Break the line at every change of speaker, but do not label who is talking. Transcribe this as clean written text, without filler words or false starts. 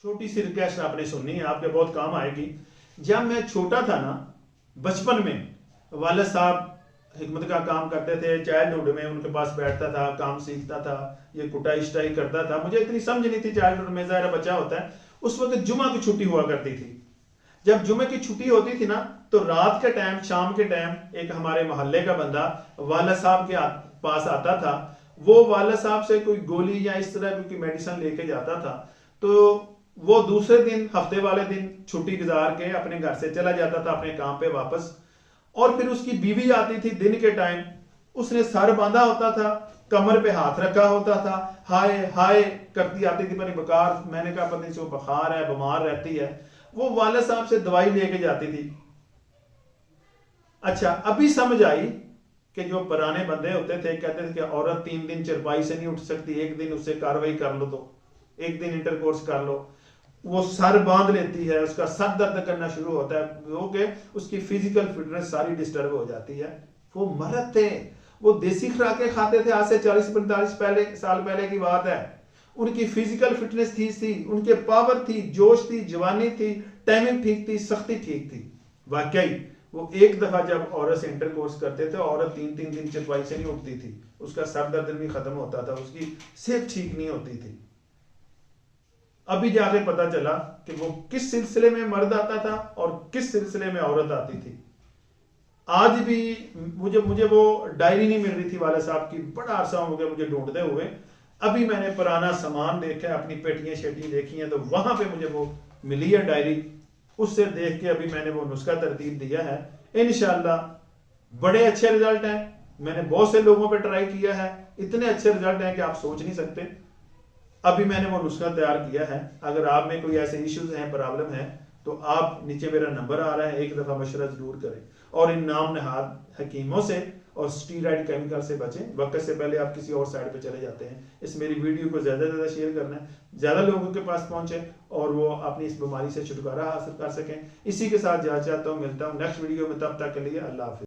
छोटी सी रिक्वेस्ट आपने सुननी है, आपके बहुत काम आएगी। जब मैं छोटा था ना, बचपन में वालिद साहब हिकमत का काम करते थे, चाइल्डहुड में उनके पास बैठता था, काम सीखता था, ये कुटाई शिटाई करता था। मुझे इतनी समझ नहीं थी, चाइल्डहुड में ज़ाहिर बच्चा होता है। उस वक्त जुमा की छुट्टी हुआ करती थी। जब जुमे की छुट्टी होती थी ना, तो रात के टाइम, शाम के टाइम एक हमारे मोहल्ले का बंदा वालिद साहब के पास आता था। वो वालिद साहब से कोई गोली या इस तरह की मेडिसिन लेके जाता था। तो वो दूसरे दिन, हफ्ते वाले दिन छुट्टी गुजार के अपने घर से चला जाता था अपने काम पे वापस। और फिर उसकी बीवी आती थी दिन के टाइम, उसने सर बांधा होता था, कमर पे हाथ रखा होता था, हाय हाय करती आती थी, पर बुखार, मैंने कहा पता नहीं बुखार है, बीमार रहती है। वो वालिद साहब से दवाई लेके जाती थी। अच्छा, अभी समझ आई कि जो पुराने बंदे होते थे कहते थे कि औरत 3 दिन चरपाई से नहीं उठ सकती, एक दिन उससे कार्रवाई कर लो, तो एक दिन इंटरकोर्स कर लो, वो सर बांध लेती है, उसका सर दर्द करना शुरू होता है, वो के उसकी फिजिकल फिटनेस सारी डिस्टर्ब हो जाती है। वो मर्द थे, वो देसी खुराकें खाते थे, आज से 40-45 साल पहले की बात है। उनकी फिजिकल फिटनेस थी, उनके पावर थी, जोश थी, जवानी थी, टाइमिंग ठीक थी, सख्ती ठीक थी। वाकई वो एक दफा जब औरत से इंटरकोर्स करते थे, औरत 3-3 दिन चरपाई से नहीं उठती थी, उसका सर दर्द भी खत्म होता था, उसकी सेहत ठीक नहीं होती थी। अभी जाके पता चला कि वो किस सिलसिले में मर्द आता था और किस सिलसिले में औरत आती थी। आज भी मुझे वो डायरी नहीं मिल रही थी वाले साहब की, बड़ा अरसा हो गया मुझे ढूंढते हुए। अभी मैंने पुराना सामान देखा है, अपनी पेटियां शेटियां देखी हैं, तो वहां पे मुझे वो मिली है डायरी। उससे देख के अभी मैंने वो नुस्खा तरतीब दिया है। इंशाल्लाह बड़े अच्छे रिजल्ट हैं। मैंने बहुत से लोगों पे ट्राई किया है, इतने अच्छे रिजल्ट हैं कि आप सोच नहीं सकते। अभी मैंने वो नुस्खा तैयार किया है। अगर आप में कोई ऐसे इश्यूज हैं, प्रॉब्लम है, तो आप, नीचे मेरा नंबर आ रहा है, एक दफा मशवरा जरूर करें। और इन नाम नहाद हकीमों से और स्टीरॉयड केमिकल से बचें। वक्त से पहले आप किसी और साइड पे चले जाते हैं। इस मेरी वीडियो को ज्यादा से ज्यादा शेयर करना है, ज्यादा लोगों के पास पहुंचे और वो अपनी इस बीमारी से छुटकारा हासिल कर सकें। इसी के साथ जा चाहता हूँ, मिलता हूँ नेक्स्ट वीडियो में, तब तक के लिए अल्लाह हाफिज।